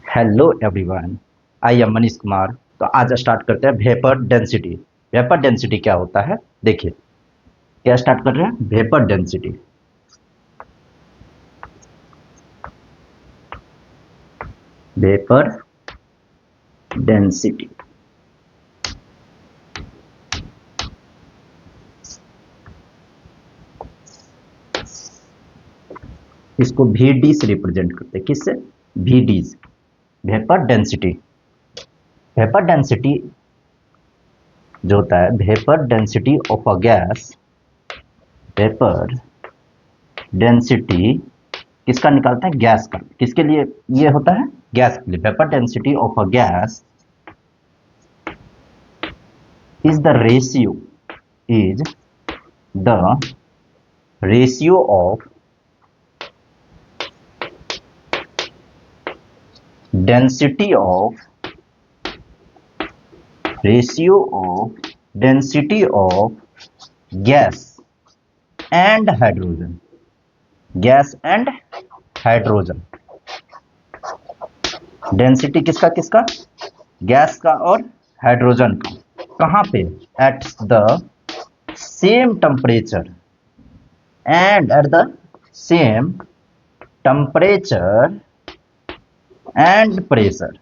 Hello everyone, I am Manish Kumar. तो आज start करते हैं वेपर डेंसिटी। वेपर डेंसिटी क्या होता है, देखिए। क्या स्टार्ट कर रहे हैं? Vapour density. वेपर डेंसिटी इसको VD से रिप्रेजेंट करते हैं। किससे? VD से। Vapour density. वेपर डेंसिटी जो होता है, vapour density of a gas. Vapour density किसका निकालते हैं? गैस का। किसके लिए ये होता है? गैस के लिए। Vapour density of a gas is the ratio is the ratio of density of ratio of density of gas and hydrogen. Gas and hydrogen. Density किसका किसका? गैस का और हाइड्रोजन का। कहाँ पे? At the same temperature and at the same temperature and pressure.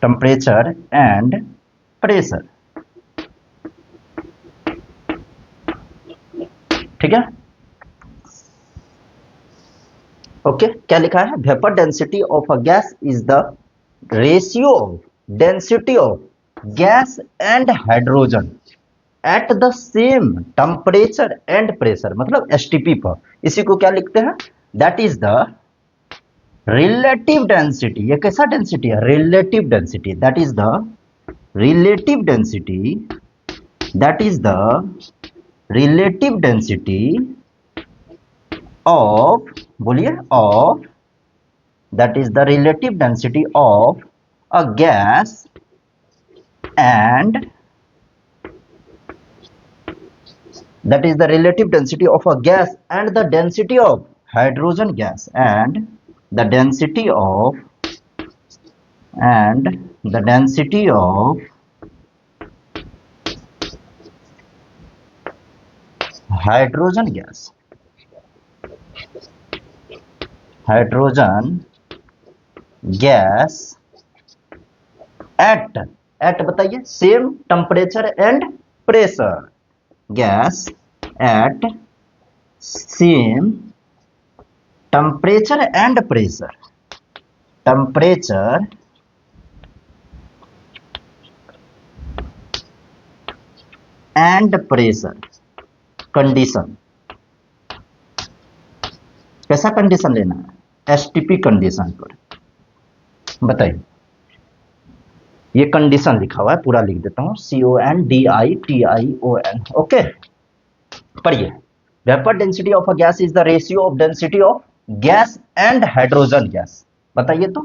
Temperature and pressure. ठीक है, okay. क्या लिखा है? Vapour density of a gas is the ratio of density of gas and hydrogen at the same temperature and pressure, मतलब STP पर। इसी को क्या लिखते हैं? That is the relative density. ये कैसा डेंसिटी है? Relative density. That is the relative density. That is the relative density of, बोलिए, of, that is the relative density of a gas and that is the relative density of a gas and the density of hydrogen gas and the density of and the density of hydrogen gas, hydrogen gas at बताइए, same temperature and pressure. Gas at same temperature and pressure. Temperature and pressure condition. कैसा condition लेना है? STP condition पर। बताइए, ये condition लिखा हुआ है, पूरा लिख देता हूं। CONDITION। ओके, पढ़िए। Vapour density of a gas is the ratio of density of gas and hydrogen gas. बताइए तो,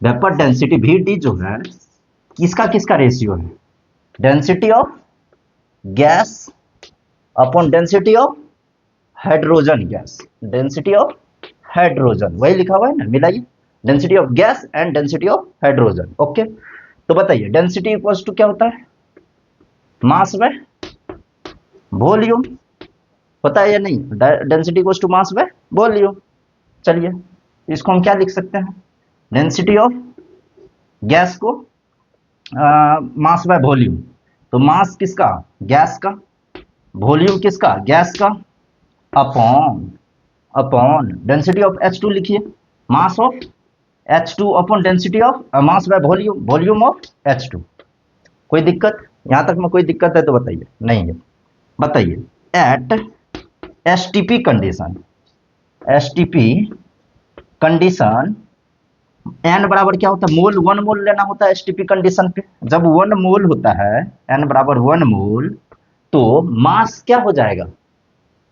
वेपर डेंसिटी VD जो है, किसका किसका रेशियो है? Density of gas upon density of hydrogen gas. Density of hydrogen, वही लिखा हुआ है ना, मिलाइए। Density of gas and density of hydrogen. Okay, तो बताइए, डेंसिटी इक्वल्स टू क्या होता है? मास में वॉल्यूम। पता है या नहीं? डेंसिटी इक्वल्स टू मास में वॉल्यूम। चलिए, इसको हम क्या लिख सकते हैं? डेंसिटी ऑफ गैस को मास बाय वॉल्यूम। तो मास किसका? गैस का। वॉल्यूम किसका? गैस का। Upon upon density of H2 लिखिए। मास of H2 upon density of mass by volume, volume of H2। कोई दिक्कत? यहां तक में कोई दिक्कत है तो बताइए। नहीं है? बताइए। At STP condition, STP condition n बराबर क्या होता है? मोल। 1 मोल लेना होता है एसटीपी कंडीशन पे। जब 1 मोल होता है, एन बराबर 1 मोल, तो मास क्या हो जाएगा?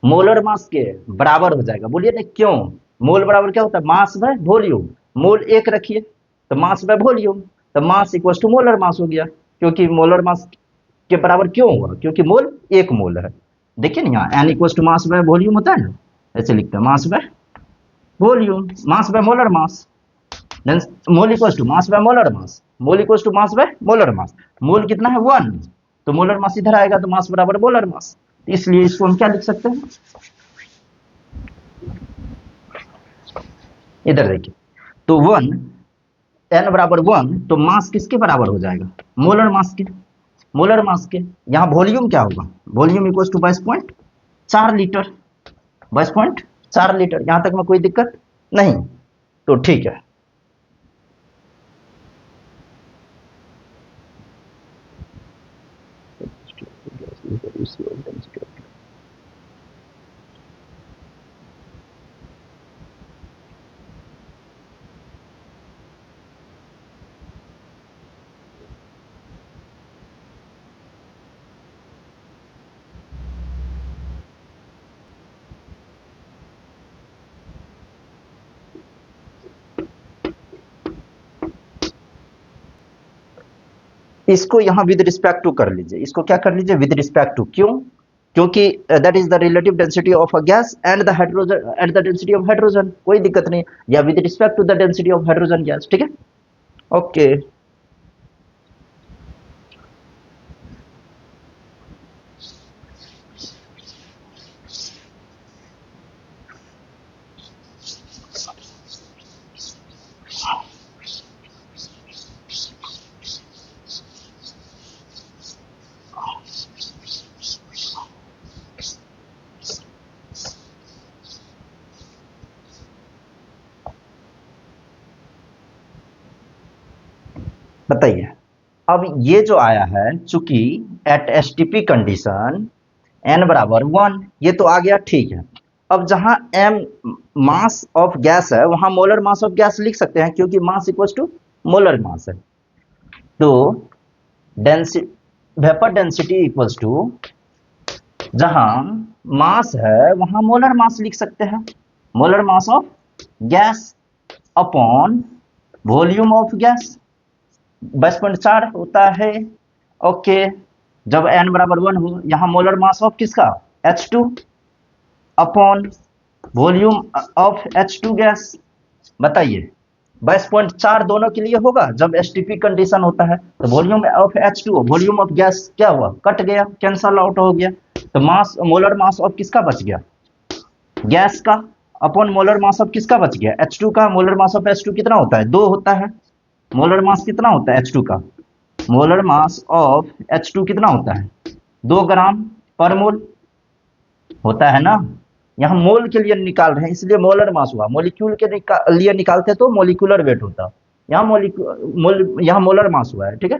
मोलर मास के बराबर हो जाएगा। बोलिए ना क्यों? मोल बराबर क्या होता है? मास बाय वॉल्यूम। मोल 1 रखिए तो मास बाय वॉल्यूम, तो mass equal to molar mass हो गया। क्योंकि मोलर मास के बराबर क्यों हुआ? क्योंकि मोल 1 मोल है। देखिए ना, यहाँ N equal to mass by volume होता है ना, ऐसे लिखते हैं mass by volume, mass by molar mass, mole equals to mass by molar mass, mole equals to mass by molar mass. Mole कितना है 1, तो मोलर मास इधर आएगा तो मास बराबर मोलर मास, इसलिए इसको हम क्या लिख सकते हैं, इधर देखिए, तो 1 n बराबर 1, तो मास किसके बराबर हो जाएगा, मोलर मास के, मोलर मास के। यहाँ वॉल्यूम क्या होगा, volume equals to 22.4 litre, 22.4 litre. यहां तक में कोई दिक्कत नहीं, तो ठीक है। इसको यहां विद रिस्पेक्ट टू कर लीजिए, इसको क्या कर लीजिए, विद रिस्पेक्ट टू। क्यों, क्योंकि that is the relative density of a gas and the hydrogen at the density of hydrogen, कोई दिक्कत नहीं, या with respect to the density of hydrogen gas, ठीक है, ओके। बताइए, अब ये जो आया है, चूंकि एट एसटीपी कंडीशन n बराबर 1, ये तो आ गया, ठीक है। अब जहां m मास ऑफ गैस है, वहां मोलर मास ऑफ गैस लिख सकते हैं, क्योंकि mass equals to molar mass है। तो density, vapour density equals to, जहां मास है वहां मोलर मास लिख सकते हैं, molar mass of gas upon volume of gas 22.4 होता है, ओके। जब n बराबर 1 हो, यहां मोलर मास ऑफ किसका, H2 upon volume of H2 gas. बताइए, 22.4 दोनों के लिए होगा जब एसटीपी कंडीशन होता है, तो volume of H2, volume of gas क्या हुआ, कट गया, कैंसल आउट हो गया, तो मास, मोलर मास ऑफ किसका बच गया, गैस का, अपॉन मोलर मास ऑफ किसका बच गया, H2 का। मोलर मास ऑफ H2 कितना होता है, 2 होता है। मोलर मास कितना होता है H2 का, मोलर मास ऑफ H2 कितना होता है, 2 ग्राम पर मोल होता है ना। यहाँ मोल के लिए निकाल रहे हैं, इसलिए मोलर मास हुआ, मोलिक्यूल के लिए निकालते तो मोलिकुलर वेट होता, यहाँ यहाँ मोलर मास हुआ है, ठीक है,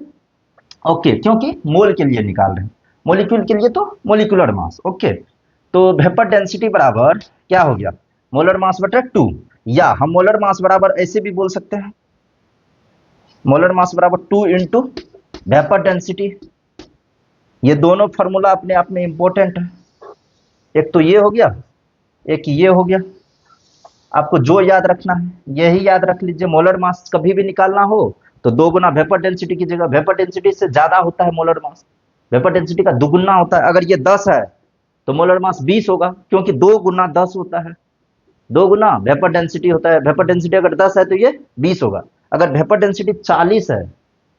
ओके, क्योंकि मोल के लिए निकाल रहे हैं, मोलिक्यूल के लिए तो मोलिकुलर मास, ओके। तो वेपर डेंसिटी बराबर क्या हो गया, मोलर मास बटा 2, या हम मोलर मास बराबर ऐसे भी बोल सकते हैं, मोलर मास बराबर 2 इंटू वेपर डेंसिटी। ये दोनों फॉर्मूला अपने आप में इंपॉर्टेंट है, एक तो ये हो गया, एक ये हो गया। आपको जो याद रखना है यही याद रख लीजिए, मोलर मास कभी भी निकालना हो तो 2 गुना वेपर डेंसिटी की जगह, वेपर डेंसिटी से ज्यादा होता है मोलर मास, वेपर डेंसिटी का दुगुना होता है। अगर ये 10 है तो मोलर मास 20 होगा, क्योंकि 2 गुना 10 होता है, 2 गुना वेपर डेंसिटी होता है, वेपर डेंसिटी अगर 10 है तो ये 20 होगा। अगर वेपर डेंसिटी 40 है,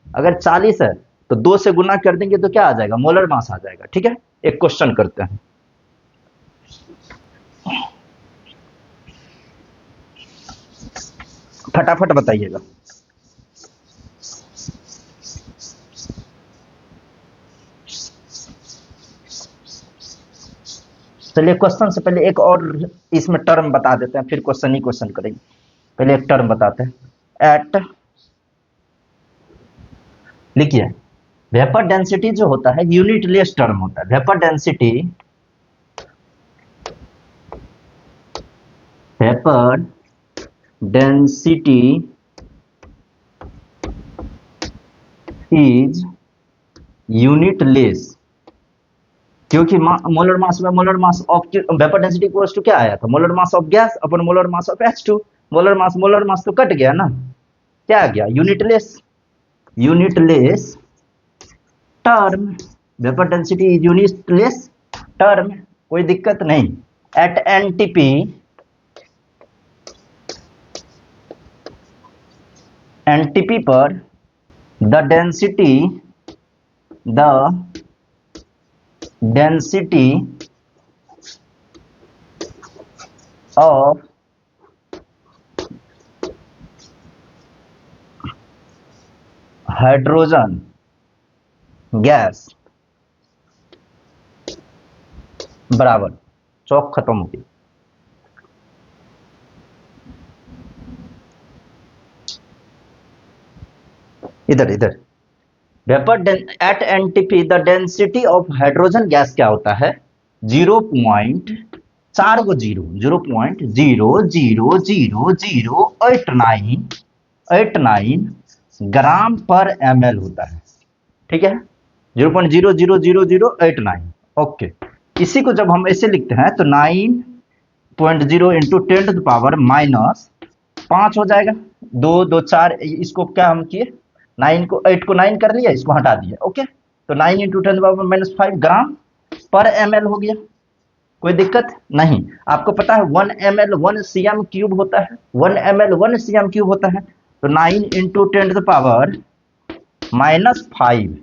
अगर 40 है तो 2 से गुना कर देंगे तो क्या आ जाएगा, मोलर मास आ जाएगा, ठीक है। एक क्वेश्चन करते हैं, फटाफट बताइएगा। चलिए, क्वेश्चन से पहले एक और इसमें टर्म बता देते हैं, फिर क्वेश्चन ही क्वेश्चन करेंगे। पहले एक टर्म बताते हैं, एट, लिखिए, वेपर डेंसिटी जो होता है यूनिटलेस टर्म होता है, vapour density, vapour density is unitless, क्योंकि मोलर मास में molar mass of vapour density equals to क्या आया था, molar mass of gas upon molar mass of H2, molar mass तो कट गया ना, क्या आ गया, unitless, unitless term, vapour density is unitless term, कोई दिक्कत नहीं, at NTP पर the density of hydrogen gas बराबर, चौक खत्म हो गई। इधर vapour at NTP the density of hydrogen gas क्या होता है? 0.4 को 0.0000089 ग्राम पर ml होता है। ठीक है, 0.0000089। ओके, इसी को जब हम ऐसे लिखते हैं तो 9.0 इंटू 10⁻⁻5 हो जाएगा। 2 2 4, इसको क्या हम किए, 8 को 9 कर लिया, इसको हटा दिया। ओके, तो 9 इंटू 10⁻⁻5 ग्राम पर ml हो गया। कोई दिक्कत नहीं। आपको पता है 1 ml 1 cm क्यूब होता है, 1 ml 1 cm क्यूब होता है। तो 9 इंटू 10⁻⁻5,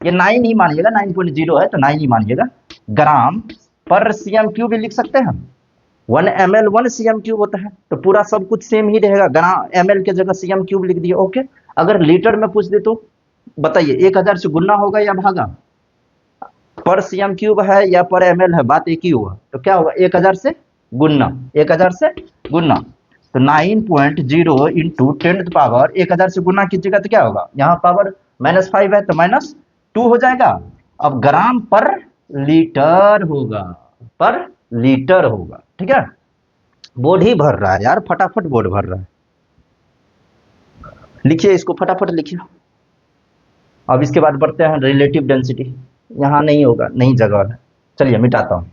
ये 9 ही मानिएगा, 9.0 है तो 9 ही मानिएगा, ग्राम पर cm क्यूब भी लिख सकते हैं हम। 1 ml 1 cm क्यूब होता है, तो पूरा सब कुछ सेम ही रहेगा, ग्राम ml के जगह cm क्यूब लिख दिया। ओके, अगर लीटर में पूछ दे तो बताइए 1000 से गुना होगा या भागा? पर cm क्यूब है या पर ml है, बात एक ही हुआ। तो क्या होगा, 1000 से गुना, 1000 से गुना। तो 9.0 इंटू 10⁻1000 से गुना कीजिएगा तो क्या होगा, यहाँ पावर -5 है तो -2 हो जाएगा। अब ग्राम पर लीटर होगा, पर लीटर होगा। ठीक है, बोर्ड ही भर रहा है यार, फटाफट बोर्ड भर रहा है। लिखिए इसको, फटाफट लिखिए। अब इसके बाद बढ़ते हैं रिलेटिव डेंसिटी। यहां नहीं होगा, नहीं जगह है, चलिए मिटाता हूं।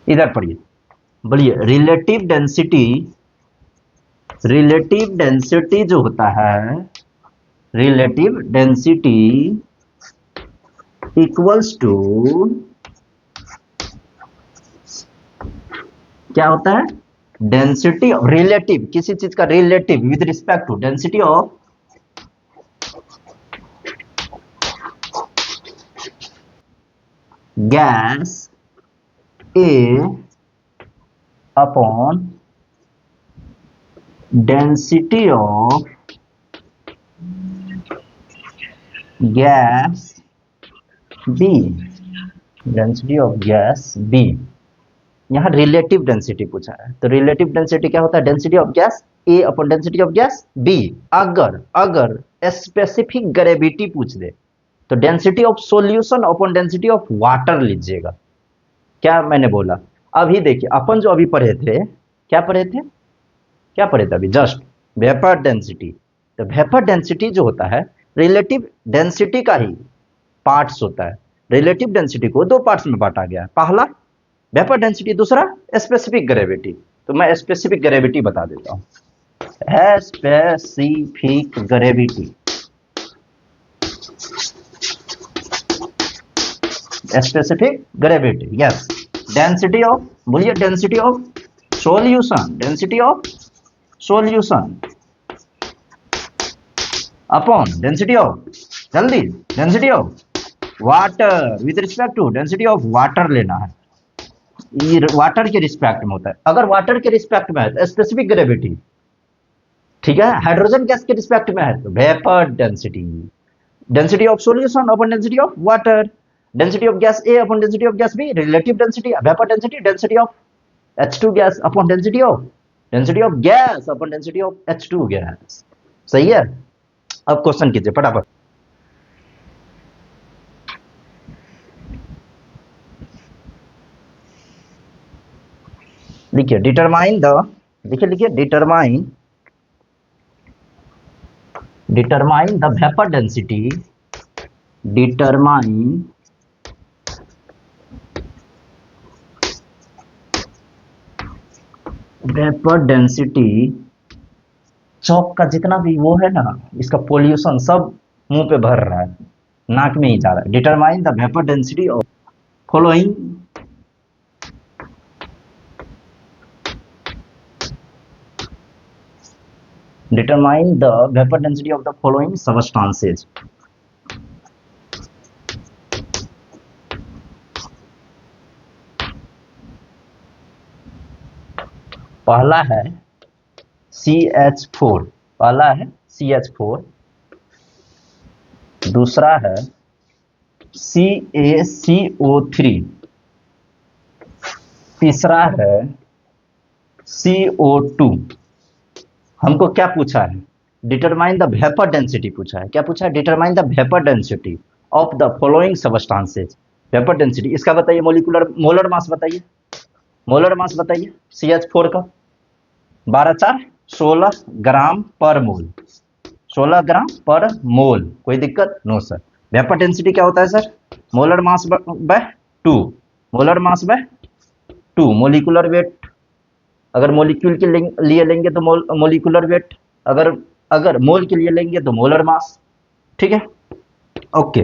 इधर पढ़िए, बोलिए रिलेटिव डेंसिटी जो होता है, रिलेटिव डेंसिटी इक्वल्स टू क्या होता है, डेंसिटी रिलेटिव, किसी चीज का relative with respect to density of gas A upon density of gas B, density of gas B. यहाँ रिलेटिव डेंसिटी पूछा है, तो रिलेटिव डेंसिटी क्या होता है, density of gas A upon density of gas B. अगर स्पेसिफिक ग्रेविटी पूछ दे तो density of solution upon density of water लीजिएगा। क्या मैंने बोला, अभी देखिए अपन जो अभी पढ़े थे, क्या पढ़े थे अभी जस्ट, वेपर डेंसिटी। तो वेपर डेंसिटी जो होता है रिलेटिव डेंसिटी का ही पार्ट्स होता है। रिलेटिव डेंसिटी को 2 पार्ट्स में बांटा गया है, पहला वेपर डेंसिटी, दूसरा स्पेसिफिक ग्रेविटी। तो मैं स्पेसिफिक ग्रेविटी बता देता हूं, specific gravity, specific gravity, yes. Density of, बोलिए density of solution, density of solution upon density of, जल्दी, density of water with respect to density of water लेना है। ये वाटर के रिस्पेक्ट में होता है। अगर वाटर के रिस्पेक्ट में है तो स्पेसिफिक ग्रेविटी, ठीक है। हाइड्रोजन गैस के रिस्पेक्ट में है तो vapour density, density of solution upon density of water, density of gas A upon density of gas B, relative density vapour density, density of H2 gas upon density of gas upon density of H2 gas. सही है। अब question कीजिए फटाफट। लिखिए determine the, लिखिए determine the vapour density, determine vapour density, चौक का जितना भी वो है ना, इसका पोल्यूशन सब मुंह पे भर रहा है, नाक में ही जा रहा है। Determine the vapour density of following, determine the vapor density of the following substances. पहला है CH4, पहला है CH4, दूसरा है CaCO3, तीसरा है CO2। हमको क्या पूछा है? डिटरमाइन द वेपर डेंसिटी पूछा है। क्या पूछा है? Determine the vapour density of the following substances. Vapour density इसका बताइए, मोलिकुलर मोलर मास बताइए, मोलर मास बताइए CH4 का 12×4 16 ग्राम पर मोल, 16 ग्राम पर मोल। कोई दिक्कत? No sir. वेपर डेंसिटी क्या होता है sir? Molar mass by 2, molar mass by 2, molecular weight, अगर मोलिक्यूल के लिए लेंगे तो मोलिकुलर वेट, अगर अगर मोल के लिए लेंगे तो मोलर मास। ठीक है, ओके।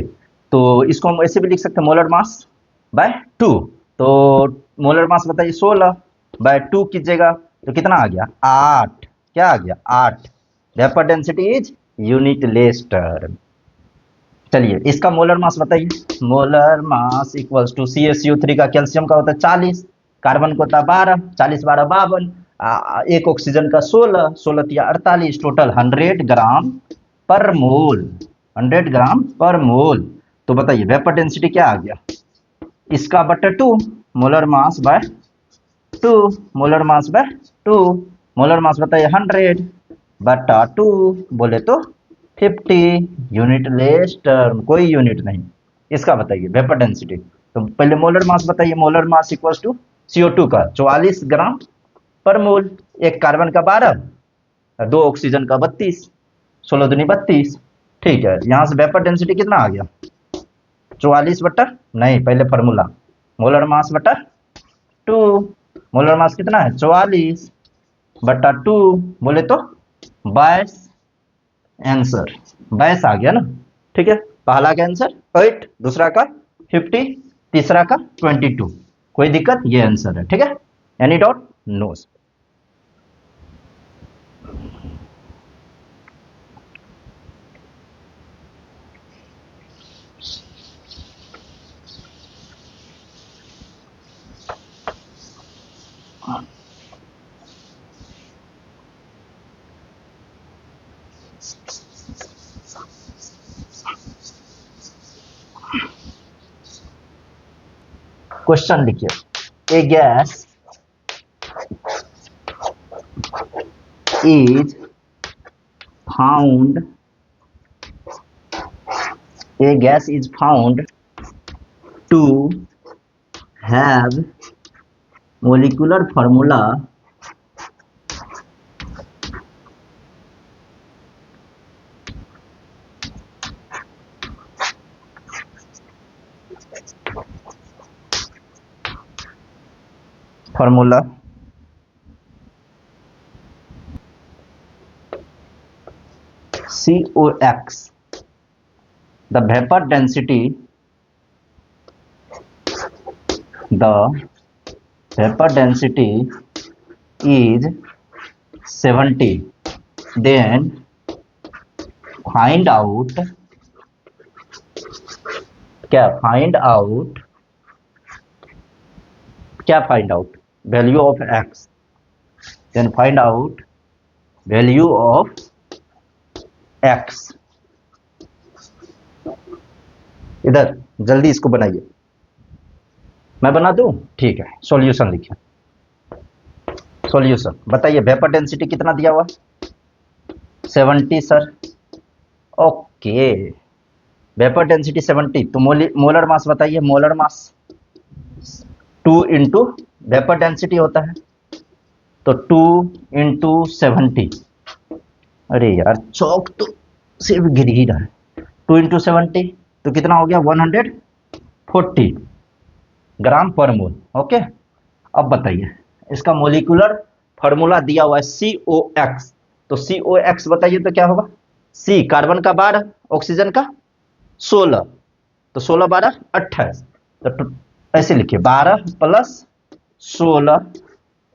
तो इसको हम ऐसे भी लिख सकते हैं, मोलर मास बाय 2। तो मोलर मास बताइए 16 बाय 2 कीजिएगा तो कितना आ गया? 8। क्या आ गया? 8। Vapour density is unit less term. चलिए इसका मोलर मास बताइए। Molar mass equals to CaCO3 का कैल्शियम का होता है 40, कार्बन का होता है 12, 40 12 52, एक ऑक्सीजन का 16, 16 या 48, टोटल 100 ग्राम पर मोल, 100 ग्राम पर मोल। तो बताइए वेपर डेंसिटी क्या आ गया? इसका बटा 2, molar mass by 2, molar mass by 2, molar mass बताइए 100 बटा 2 बोले तो 50, यूनिट लेस टर्म, कोई यूनिट नहीं। इसका बताइए वेपर डेंसिटी। तो पहले मोलर मास बताइए। Molar mass equals to CO2 का 44 ग्राम पर मोल, एक कार्बन का 12, दो ऑक्सीजन का 32, 16 दूनी 32। ठीक है, यहां से वेपर डेंसिटी कितना आ गया? 44 बटा, नहीं पहले फॉर्मूला, मोलर मास बटा 2, मोलर मास कितना है? 44 बटा 2 बोले तो 22। आंसर 22 आ गया ना। ठीक है, पहला का आंसर 8, दूसरा का 50, तीसरा का 22। कोई दिक्कत? ये आंसर है। ठीक है, एनी डाउट? नो। क्वेश्चन लिखिए। A gas is found, a gas is found to have molecular formula formula COX. The vapor density, the vapor density is 70. Then find out, क्या find out, क्या find out? Value of x. Then find out value of x. इधर जल्दी इसको बनाइए, मैं बना दूं? ठीक है, सॉल्यूशन लिखिए। सॉल्यूशन बताइए, वेपर डेंसिटी कितना दिया हुआ? 70 सर। ओके, वेपर डेंसिटी 70, तो मोलर मास बताइए। Molar mass 2 into vapour density होता है, तो 2 इंटू 70। अरे यार चौक तो सिर्फ गिर ही रहा है। 2 इंटू 70 तो कितना हो गया? 140 ग्राम पर मोल। ओके, अब बताइए इसका मोलिकुलर फॉर्मूला दिया हुआ है COX, तो COX बताइए तो क्या होगा? C कार्बन का 12, ऑक्सीजन का 16, तो 16 12 28, तो ऐसे लिखिए 12 plus 16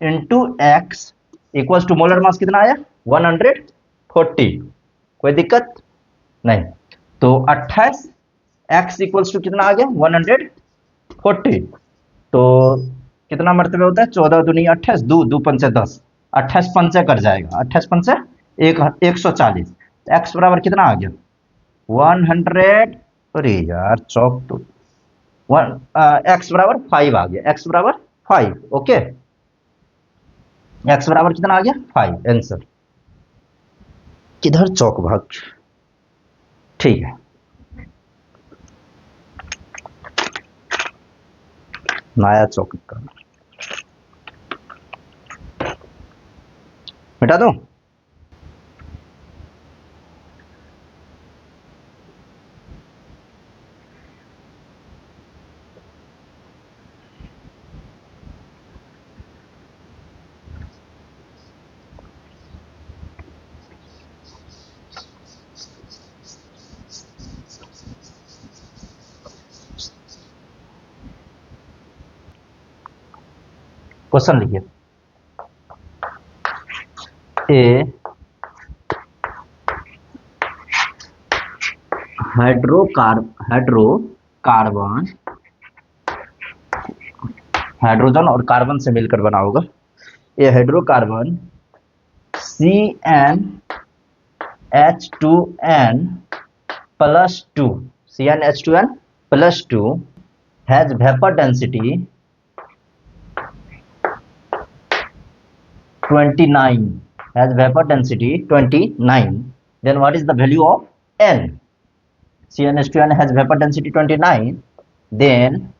into x equals to molar mass कितना आया? 140। कोई दिक्कत नहीं, तो 28 एक्स इक्वल्स टू कितना आ गया? 140। तो कितना मरतबे होता है? 14 दूनी 28, दो दो पंचे 10, 28 पंचे कर जाएगा, 28 पंचे 140। एक्स बराबर कितना आ गया? 100। अरे यार चौक तो एक्स बराबर 5 आ गया, एक्स बराबर 5। ओके, एक्स बराबर कितना आ गया? 5 आंसर। किधर चौक भाग? ठीक है, नया चौक का मिटा दूं? क्वेश्चन लिखिए, ए हाइड्रोकार्बन, हाइड्रोजन और कार्बन से मिलकर बना होगा, ये hydrocarbon CnH2n plus 2, CnH2n plus 2 has vapor density 29, has vapor density 29, then what is the value of n? CnH2n has vapor density 29, then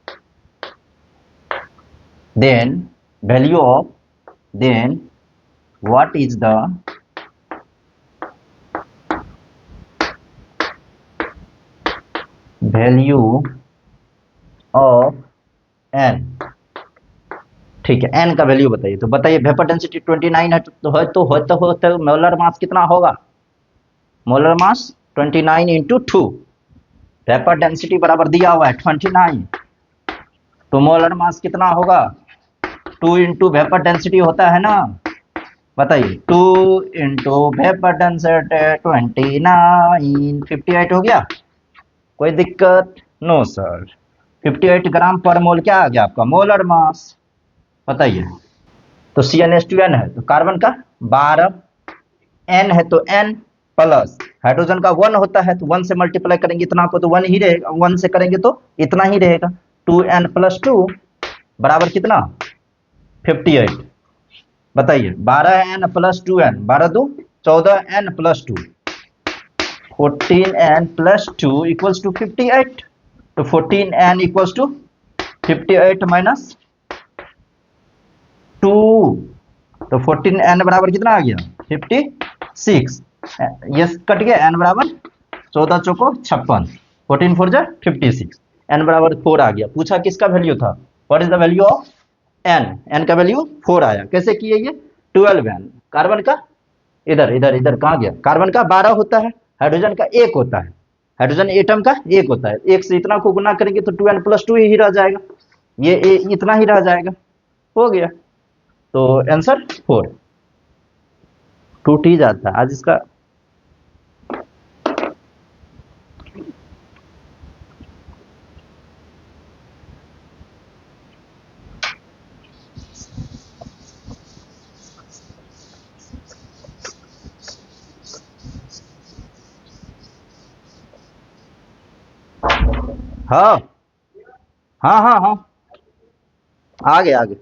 value of, then what is the value of n? ठीक है, n का value बताइए। तो बताइए, vapour density 29 है तो molar mass कितना होगा? Molar mass 29 into 2, vapour density बराबर दिया हुआ है 29, तो मोलर मास कितना होगा? 2 इंटू वेपर डेंसिटी होता है ना, बताइए 2 इंटू वेपर डेंसिटी 29, 58 हो गया। कोई दिक्कत? नो सर, 58 ग्राम पर मोल क्या आ गया आपका? Molar mass. बताइए, तो CnH2n है तो कार्बन का 12, n है तो n प्लस हाइड्रोजन का 1 होता है तो 1 से मल्टीप्लाई करेंगे इतना को तो 1 ही रहेगा, 1 से करेंगे तो इतना ही रहेगा, 2n प्लस 2 बराबर कितना? 58। बताइए, 12n प्लस 2n, 12 दो 14n plus 2, 14n plus 2 equals to 58, तो 14n इक्वल्स टू 58 माइनस 2, तो 14n बराबर कितना आ गया? 56। ये कट गया, n बराबर 14 चौको 56, 14 4 जा 56, n बराबर 4 आ गया। पूछा किसका वैल्यू था? What is the value of n? n का वैल्यू 4 आया। कैसे किए ये? 12n, कार्बन का इधर इधर इधर कहाँ गया? कार्बन का 12 होता है, हाइड्रोजन का 1 होता है, हाइड्रोजन एटम का 1 होता है, 1 से इतना को गुना करेंगे तो 2n प्लस 2 ही रह जाएगा, ये इतना ही रह जाएगा, हो गया। तो आंसर 4। टूट ही जाता है आज इसका। हाँ हाँ हाँ हाँ, आगे आगे